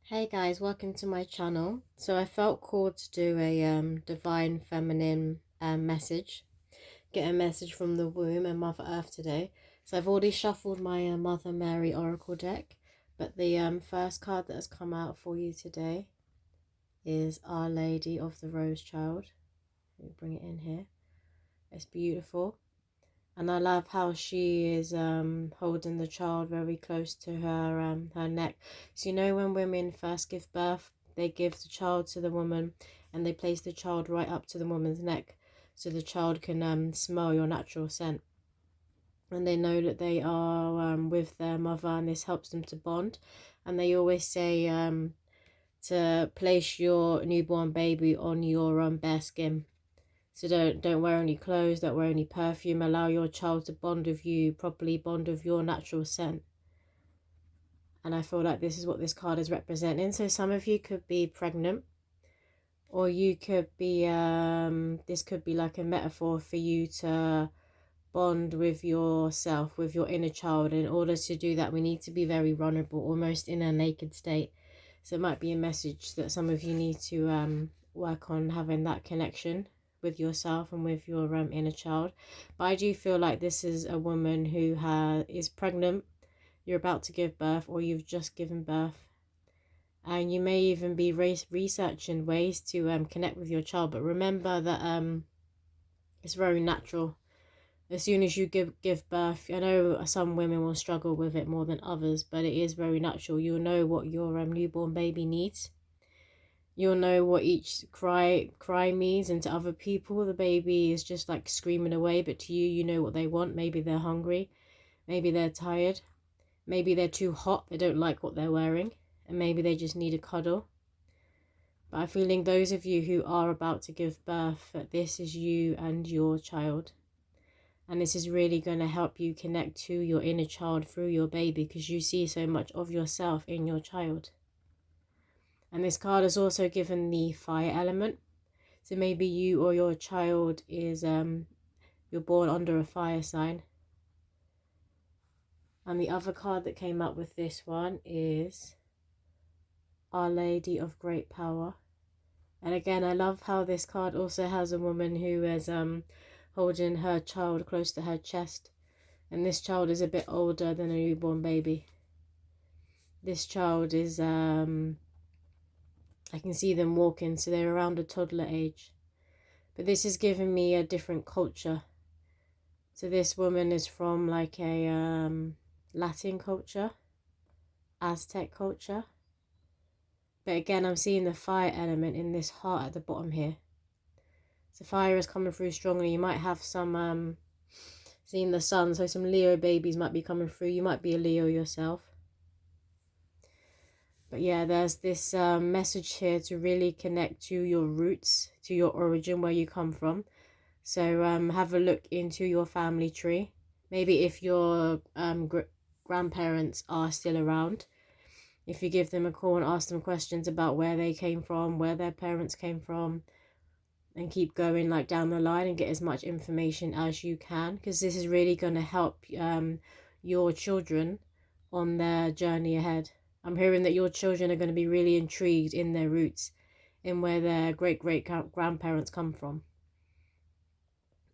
Hey guys, welcome to my channel. So I felt called to do a divine feminine message, get a message from the womb and Mother Earth today. So I've already shuffled my Mother Mary Oracle deck, but the first card that has come out for you today is Our Lady of the Rose Child. Let me bring it in here. It's beautiful. And I love how she is holding the child very close to her neck. So you know when women first give birth, they give the child to the woman and they place the child right up to the woman's neck so the child can smell your natural scent. And they know that they are with their mother, and this helps them to bond. And they always say to place your newborn baby on your bare skin. So don't wear any clothes, don't wear any perfume. Allow your child to bond with you, properly bond with your natural scent. And I feel like this is what this card is representing. So some of you could be pregnant, or you could be, this could be like a metaphor for you to bond with yourself, with your inner child. In order to do that, we need to be very vulnerable, almost in a naked state. So it might be a message that some of you need to work on having that connection with yourself and with your inner child. But I do feel like this is a woman who is pregnant, you're about to give birth, or you've just given birth, and you may even be researching ways to connect with your child. But remember that it's very natural. As soon as you give birth, I know some women will struggle with it more than others, but it is very natural. You'll know what your newborn baby needs. You'll know what each cry means, and to other people the baby is just like screaming away, but to you, you know what they want. Maybe they're hungry, maybe they're tired, maybe they're too hot, they don't like what they're wearing, and maybe they just need a cuddle. But I'm feeling those of you who are about to give birth, that this is you and your child, and this is really going to help you connect to your inner child through your baby, because you see so much of yourself in your child. And this card is also given the fire element. So maybe you or your child is, you're born under a fire sign. And the other card that came up with this one is Our Lady of Great Power. And again, I love how this card also has a woman who is holding her child close to her chest. And this child is a bit older than a newborn baby. This child is, I can see them walking, so they're around a toddler age. But this is giving me a different culture. So this woman is from like a Latin culture, Aztec culture. But again, I'm seeing the fire element in this heart at the bottom here. So fire is coming through strongly. You might have some, seeing the sun, so some Leo babies might be coming through. You might be a Leo yourself. But yeah, there's this message here to really connect to your roots, to your origin, where you come from. So have a look into your family tree. Maybe if your grandparents are still around, if you give them a call and ask them questions about where they came from, where their parents came from, and keep going like down the line and get as much information as you can, because this is really going to help your children on their journey ahead. I'm hearing that your children are going to be really intrigued in their roots, in where their great-great-grandparents come from.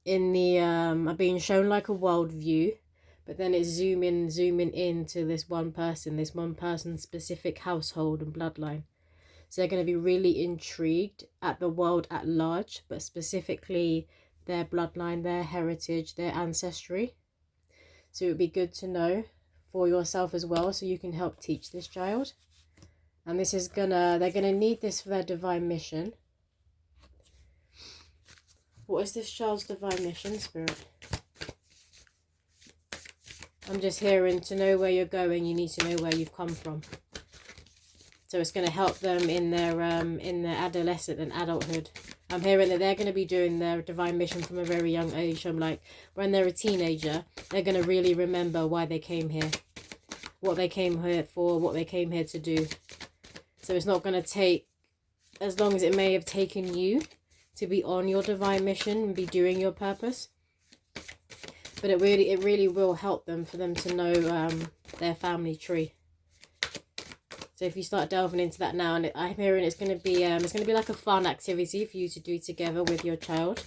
In the, I'm being shown like a world view, but then it's zooming into this one person's specific household and bloodline. So they're going to be really intrigued at the world at large, but specifically their bloodline, their heritage, their ancestry. So it would be good to know for yourself as well, so you can help teach this child. And this is they're gonna need this for their divine mission. What is this child's divine mission, Spirit? I'm just hearing, to know where you're going, you need to know where you've come from. So it's going to help them in their adolescent and adulthood. I'm hearing that they're going to be doing their divine mission from a very young age. I'm like, when they're a teenager, they're going to really remember why they came here, what they came here for, what they came here to do. So it's not going to take as long as it may have taken you to be on your divine mission and be doing your purpose. But it really will help them, for them to know their family tree. So if you start delving into that now, and I'm hearing it's going to be like a fun activity for you to do together with your child.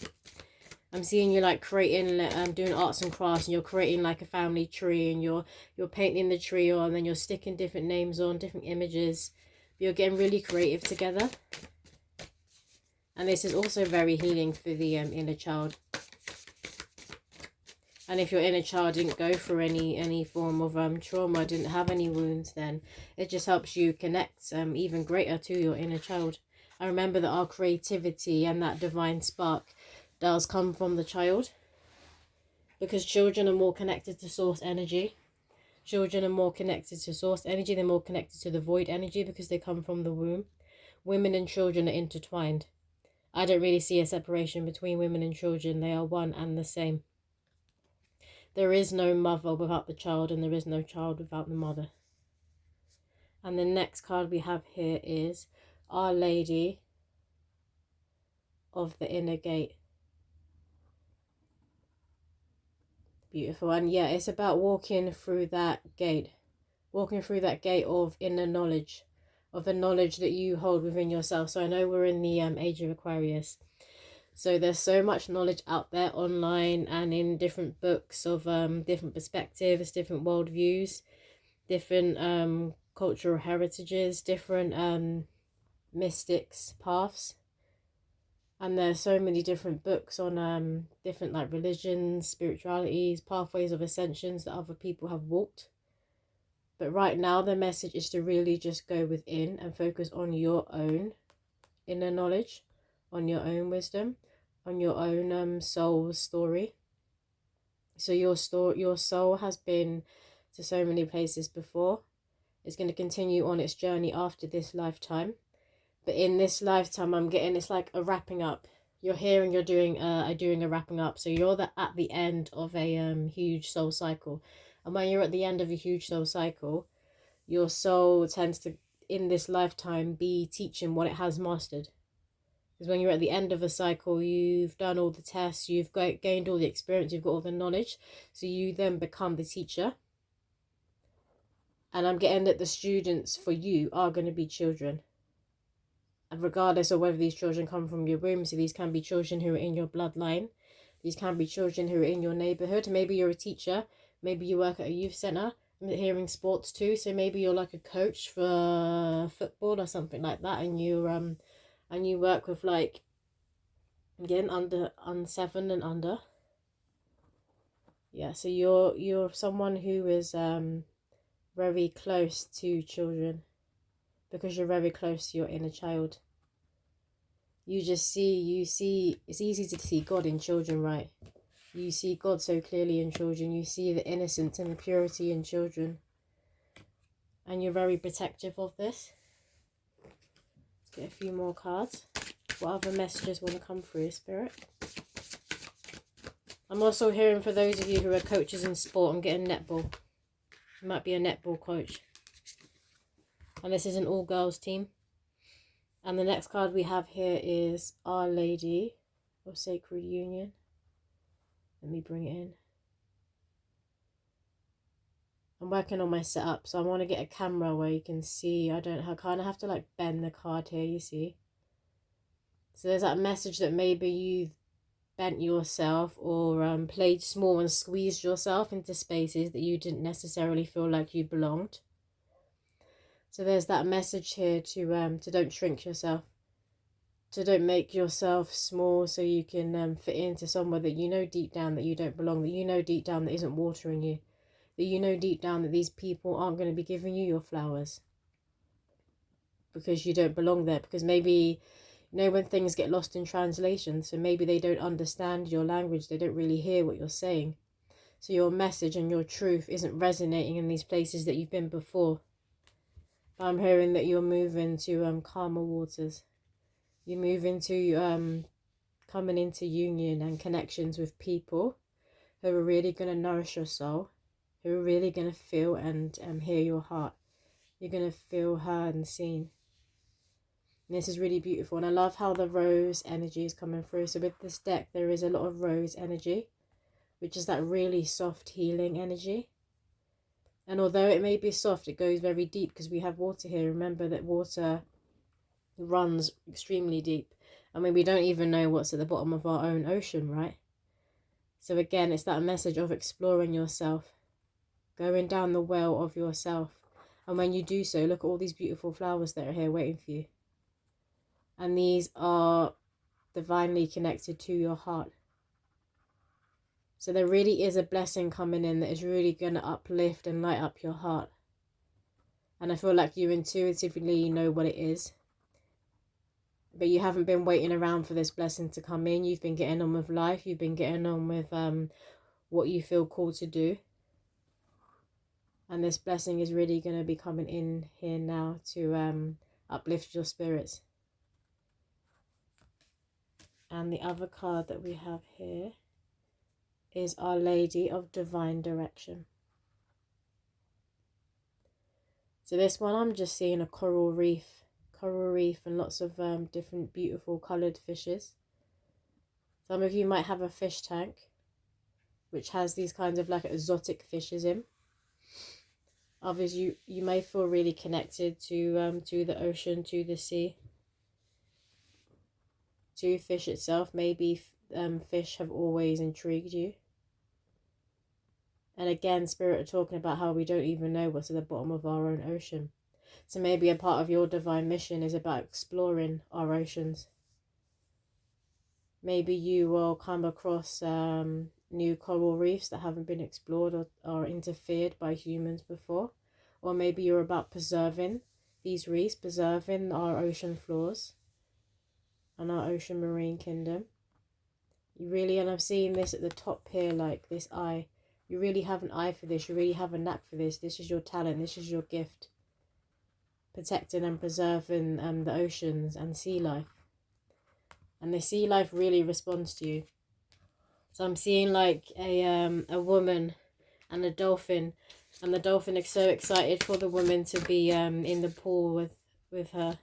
I'm seeing you like creating, doing arts and crafts, and you're creating like a family tree, and you're painting the tree on, and then you're sticking different names on, different images. You're getting really creative together. And this is also very healing for the inner child. And if your inner child didn't go through any form of trauma, didn't have any wounds, then it just helps you connect even greater to your inner child. I remember that our creativity and that divine spark does come from the child, because children are more connected to source energy. Children are more connected to source energy. They're more connected to the void energy because they come from the womb. Women and children are intertwined. I don't really see a separation between women and children. They are one and the same. There is no mother without the child, and there is no child without the mother. And the next card we have here is Our Lady of the Inner Gate. Beautiful. And yeah, it's about walking through that gate. Walking through that gate of inner knowledge. Of the knowledge that you hold within yourself. So I know we're in the age of Aquarius. So there's so much knowledge out there online and in different books of different perspectives, different worldviews, different cultural heritages, different mystics paths. And there's so many different books on different like religions, spiritualities, pathways of ascensions that other people have walked. But right now the message is to really just go within and focus on your own inner knowledge, on your own wisdom, on your own soul story. So your soul has been to so many places before. It's going to continue on its journey after this lifetime. But in this lifetime, I'm getting, it's like a wrapping up. You're here and you're doing a wrapping up. So you're at the end of a huge soul cycle. And when you're at the end of a huge soul cycle, your soul tends to, in this lifetime, be teaching what it has mastered. Because when you're at the end of a cycle, you've done all the tests, you've gained all the experience, you've got all the knowledge. So you then become the teacher. And I'm getting that the students for you are going to be children. And regardless of whether these children come from your womb, so these can be children who are in your bloodline. These can be children who are in your neighborhood. Maybe you're a teacher. Maybe you work at a youth center. I'm hearing sports too. So maybe you're like a coach for football or something like that. And you work with like, again, on 7 and under. Yeah, so you're someone who is very close to children, because you're very close to your inner child. You see, it's easy to see God in children, right? You see God so clearly in children. You see the innocence and the purity in children. And you're very protective of this. Let's get a few more cards. What other messages want to come through, Spirit? I'm also hearing for those of you who are coaches in sport, I'm getting netball. You might be a netball coach. And this is an all-girls team. And the next card we have here is Our Lady of Sacred Union. Let me bring it in. I'm working on my setup, so I want to get a camera where you can see. I kind of have to like bend the card here, you see. So there's that message that maybe you've bent yourself or played small and squeezed yourself into spaces that you didn't necessarily feel like you belonged. So there's that message here to don't shrink yourself, to don't make yourself small so you can fit into somewhere that you know deep down that you don't belong, that you know deep down that isn't watering you, that you know deep down that these people aren't going to be giving you your flowers because you don't belong there. Because maybe, you know, when things get lost in translation, so maybe they don't understand your language, they don't really hear what you're saying. So your message and your truth isn't resonating in these places that you've been before. I'm hearing that you're moving to calmer waters. You're moving to coming into union and connections with people who are really going to nourish your soul, who are really going to feel and hear your heart. You're going to feel heard and seen. And this is really beautiful. And I love how the rose energy is coming through. So with this deck, there is a lot of rose energy, which is that really soft healing energy. And although it may be soft, it goes very deep because we have water here. Remember that water runs extremely deep. I mean, we don't even know what's at the bottom of our own ocean, right? So again, it's that message of exploring yourself, going down the well of yourself. And when you do so, look at all these beautiful flowers that are here waiting for you. And these are divinely connected to your heart. So there really is a blessing coming in that is really going to uplift and light up your heart. And I feel like you intuitively know what it is. But you haven't been waiting around for this blessing to come in. You've been getting on with life. You've been getting on with what you feel called to do. And this blessing is really going to be coming in here now to uplift your spirits. And the other card that we have here is Our Lady of Divine Direction. So this one, I'm just seeing a coral reef and lots of different beautiful coloured fishes. Some of you might have a fish tank, which has these kinds of like exotic fishes in. Others, you may feel really connected to the ocean, to the sea, to fish itself. Maybe fish have always intrigued you. And again, Spirit are talking about how we don't even know what's at the bottom of our own ocean. So maybe a part of your divine mission is about exploring our oceans. Maybe you will come across new coral reefs that haven't been explored or interfered by humans before. Or maybe you're about preserving these reefs, preserving our ocean floors and our ocean marine kingdom. You really, and I'm seeing this at the top here, like this eye. You really have an eye for this. You really have a knack for this. This is your talent. This is your gift. Protecting and preserving the oceans and sea life. And the sea life really responds to you. So I'm seeing like a woman and a dolphin. And the dolphin is so excited for the woman to be in the pool with her.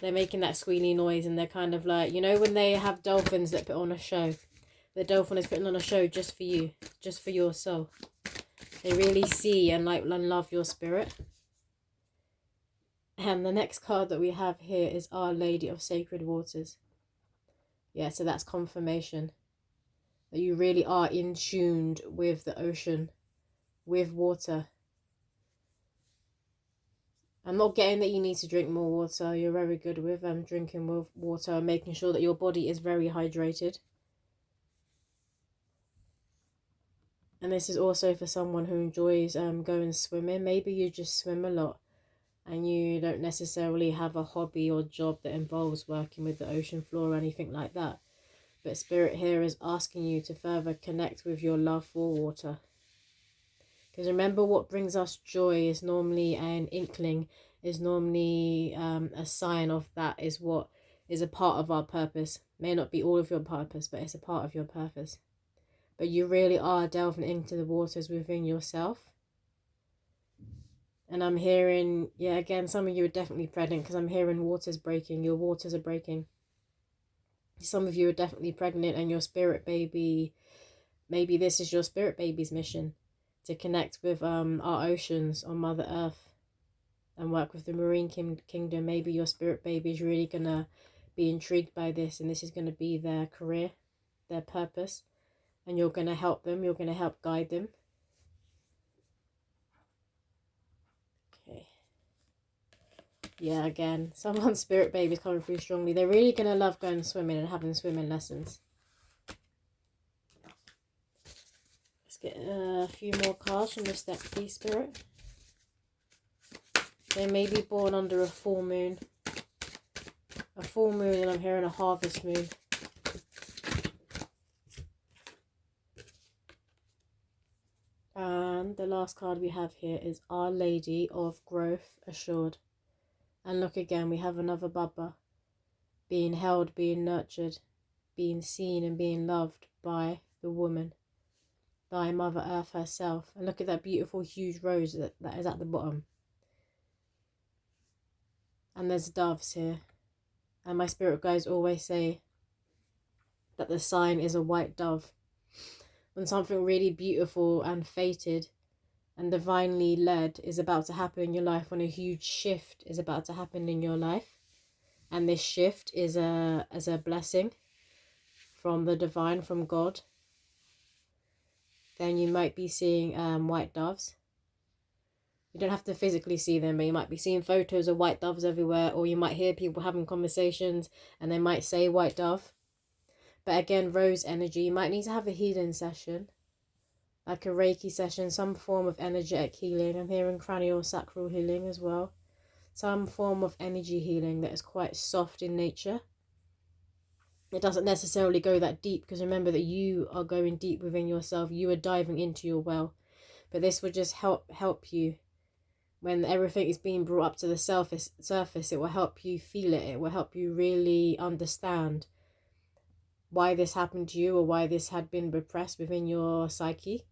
They're making that squealy noise and they're kind of like, you know when they have dolphins that put on a show? The dolphin is putting on a show just for you, just for your soul. They really see and love your spirit. And the next card that we have here is Our Lady of Sacred Waters. Yeah, so that's confirmation that you really are in tuned with the ocean, with water. I'm not getting that you need to drink more water. You're very good with drinking water, making sure that your body is very hydrated. And this is also for someone who enjoys going swimming. Maybe you just swim a lot and you don't necessarily have a hobby or job that involves working with the ocean floor or anything like that. But Spirit here is asking you to further connect with your love for water. Because remember, what brings us joy is normally an inkling, is normally a sign of that is what is a part of our purpose. May not be all of your purpose, but it's a part of your purpose. But you really are delving into the waters within yourself. And I'm hearing, yeah, again, some of you are definitely pregnant because I'm hearing waters breaking. Your waters are breaking. Some of you are definitely pregnant and your spirit baby, maybe this is your spirit baby's mission to connect with our oceans on Mother Earth and work with the marine kingdom. Maybe your spirit baby is really going to be intrigued by this and this is going to be their career, their purpose. And you're going to help them. You're going to help guide them. Okay. Yeah, again, someone's spirit baby is coming through strongly. They're really going to love going swimming and having swimming lessons. Let's get a few more cards from this deck, please, Spirit. They may be born under a full moon. A full moon, and I'm hearing a harvest moon. And the last card we have here is Our Lady of Growth Assured. And look again, we have another Baba. Being held, being nurtured, being seen and being loved by the woman. By Mother Earth herself. And look at that beautiful huge rose that is at the bottom. And there's doves here. And my spirit guides always say that the sign is a white dove. When something really beautiful and fated and divinely led is about to happen in your life, when a huge shift is about to happen in your life. And this shift is as a blessing from the divine, from God. Then you might be seeing white doves. You don't have to physically see them, but you might be seeing photos of white doves everywhere, or you might hear people having conversations and they might say white dove. But again, rose energy, you might need to have a healing session, like a Reiki session, some form of energetic healing. I'm hearing cranial sacral healing as well. Some form of energy healing that is quite soft in nature. It doesn't necessarily go that deep, because remember that you are going deep within yourself. You are diving into your well. But this would just help you. When everything is being brought up to the surface, it will help you feel it. It will help you really understand why this happened to you, or why this had been repressed within your psyche,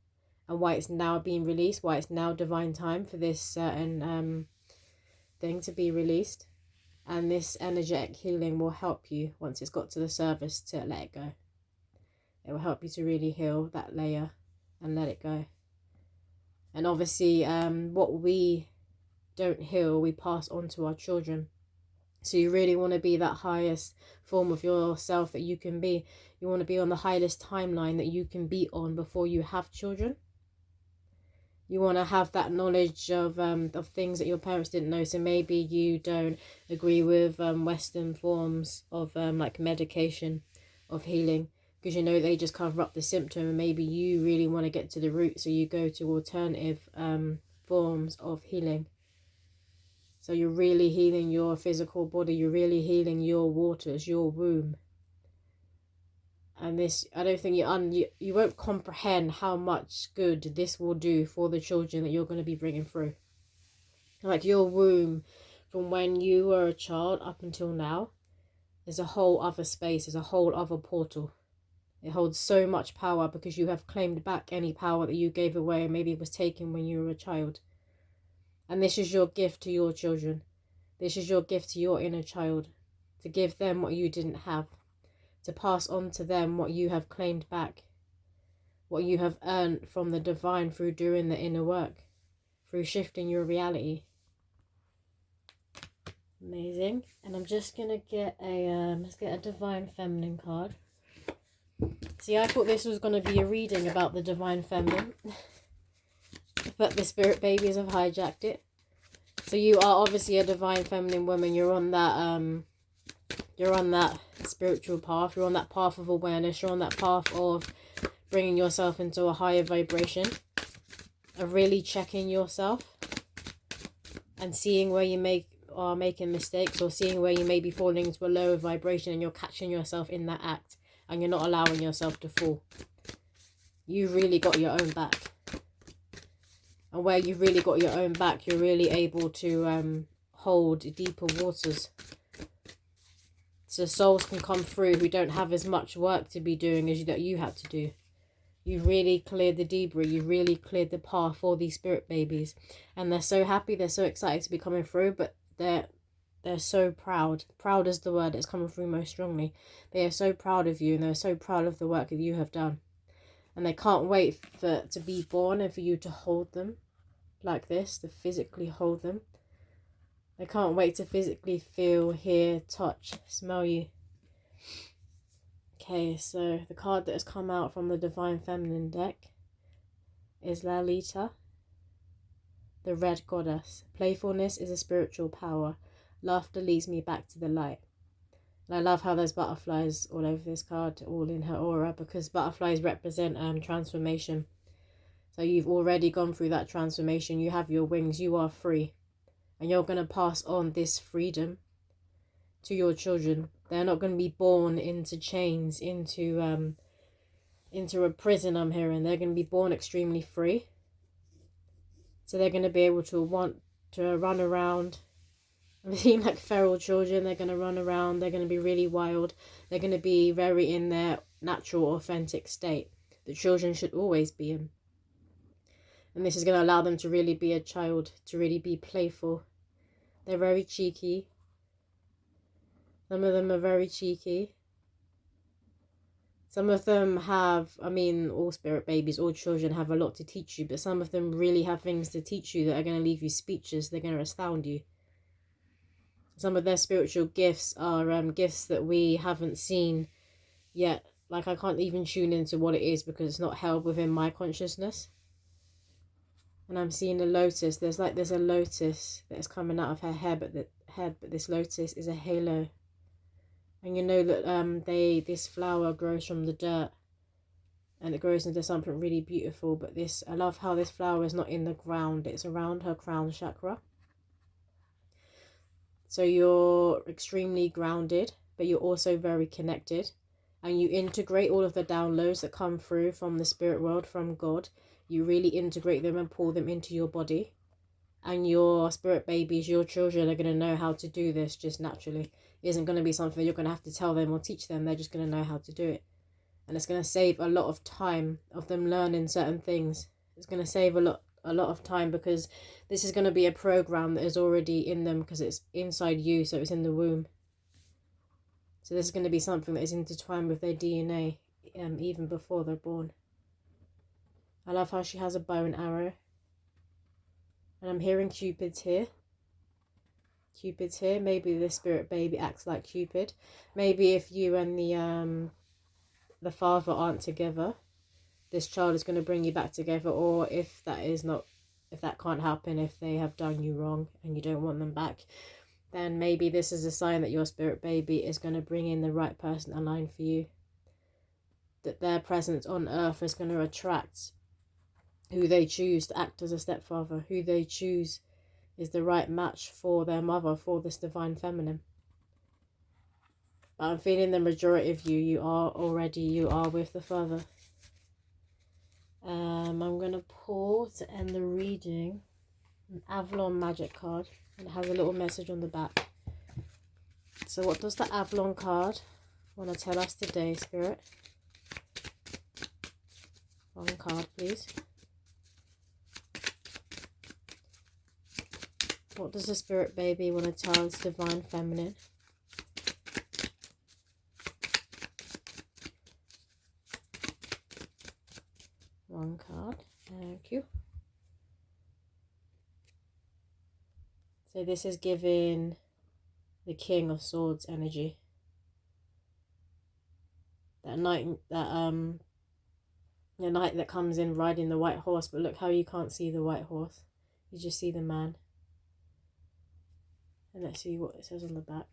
and why it's now being released, why it's now divine time for this certain thing to be released. And this energetic healing will help you, once it's got to the surface, to let it go. It will help you to really heal that layer and let it go. And obviously, what we don't heal, we pass on to our children. So you really want to be that highest form of yourself that you can be. You want to be on the highest timeline that you can be on before you have children. You want to have that knowledge of things that your parents didn't know. So maybe you don't agree with Western forms of like medication of healing, because you know they just cover up the symptom, and maybe you really want to get to the root, so you go to alternative forms of healing. So you're really healing your physical body, you're really healing your waters, your womb. And this, I don't think you won't comprehend how much good this will do for the children that you're going to be bringing through. Like your womb, from when you were a child up until now, is a whole other space, is a whole other portal. It holds so much power, because you have claimed back any power that you gave away, and maybe it was taken when you were a child. And this is your gift to your children. This is your gift to your inner child, to give them what you didn't have, to pass on to them what you have claimed back, what you have earned from the divine through doing the inner work, through shifting your reality. Amazing. And I'm just gonna get let's get a divine feminine card. See, I thought this was gonna be a reading about the divine feminine, but the spirit babies have hijacked it. So you are obviously a divine feminine woman. You're on that spiritual path. You're on that path of awareness. You're on that path of bringing yourself into a higher vibration, of really checking yourself and seeing where you are making mistakes, or seeing where you may be falling into a lower vibration, and you're catching yourself in that act, and you're not allowing yourself to fall. You really got your own back. And where you've really got your own back, you're really able to hold deeper waters. So souls can come through who don't have as much work to be doing as that you had to do. You really cleared the debris. You really cleared the path for these spirit babies. And they're so happy. They're so excited to be coming through. But they're so proud. Proud is the word that's coming through most strongly. They are so proud of you. And they're so proud of the work that you have done. And they can't wait to be born and for you to hold them like this. To physically hold them. They can't wait to physically feel, hear, touch, smell you. Okay, so the card that has come out from the Divine Feminine deck is Lalita, the Red Goddess. Playfulness is a spiritual power. Laughter leads me back to the light. And I love how there's butterflies all over this card, all in her aura, because butterflies represent transformation. So you've already gone through that transformation. You have your wings. You are free. And you're going to pass on this freedom to your children. They're not going to be born into chains, into a prison, I'm hearing. They're going to be born extremely free. So they're going to be able to want to run around. I'm seeing like feral children. They're going to run around. They're going to be really wild. They're going to be very in their natural, authentic state that children should always be in. And this is going to allow them to really be a child, to really be playful. They're very cheeky. Some of them are very cheeky. Some of them have, I mean, all spirit babies, all children have a lot to teach you, but some of them really have things to teach you that are going to leave you speechless. They're going to astound you. Some of their spiritual gifts are gifts that we haven't seen yet. Like, I can't even tune into what it is because it's not held within my consciousness. And I'm seeing a lotus. There's a lotus that is coming out of her head, but this lotus is a halo. And you know that this flower grows from the dirt, and it grows into something really beautiful. But I love how this flower is not in the ground, it's around her crown chakra. So you're extremely grounded, but you're also very connected, and you integrate all of the downloads that come through from the spirit world, from God. You really integrate them and pull them into your body. And your spirit babies, your children, are going to know how to do this just naturally. It isn't going to be something you're going to have to tell them or teach them. They're just going to know how to do it. And it's going to save a lot of time of them learning certain things. It's going to save a lot of time, because this is going to be a program that is already in them, because it's inside you, so it's in the womb. So this is going to be something that is intertwined with their DNA even before they're born. I love how she has a bow and arrow. And I'm hearing Cupid's here. Cupid's here. Maybe the spirit baby acts like Cupid. Maybe if you and the father aren't together, this child is going to bring you back together. Or if that can't happen, if they have done you wrong and you don't want them back, then maybe this is a sign that your spirit baby is going to bring in the right person aligned for you. That their presence on earth is going to attract who they choose to act as a stepfather, who they choose is the right match for their mother, for this divine feminine. But I'm feeling the majority of you are with the father. I'm going to pull, to end the reading, an Avalon magic card. And it has a little message on the back. So what does the Avalon card want to tell us today, Spirit? One card, please. What does the spirit baby want to tell its divine feminine? One card. Thank you. So this is giving the King of Swords energy. That knight, the knight that comes in riding the white horse, but look how you can't see the white horse. You just see the man. And let's see what it says on the back.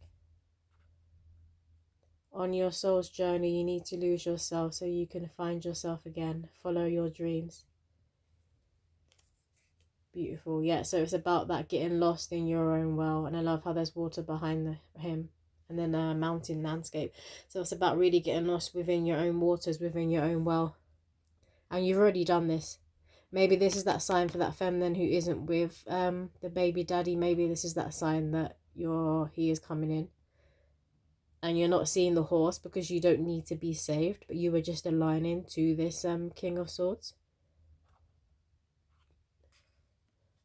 On your soul's journey, you need to lose yourself so you can find yourself again. Follow your dreams. Beautiful. Yeah, so it's about that getting lost in your own well. And I love how there's water behind him. And then a mountain landscape. So it's about really getting lost within your own waters, within your own well. And you've already done this. Maybe this is that sign for that feminine who isn't with the baby daddy. Maybe this is that sign that he is coming in. And you're not seeing the horse because you don't need to be saved. But you were just aligning to this King of Swords.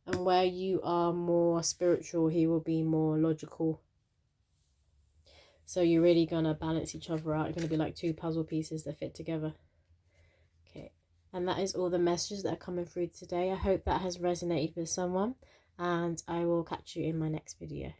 And where you are more spiritual, he will be more logical. So you're really going to balance each other out. You're going to be like two puzzle pieces that fit together. Okay. And that is all the messages that are coming through today. I hope that has resonated with someone. And I will catch you in my next video.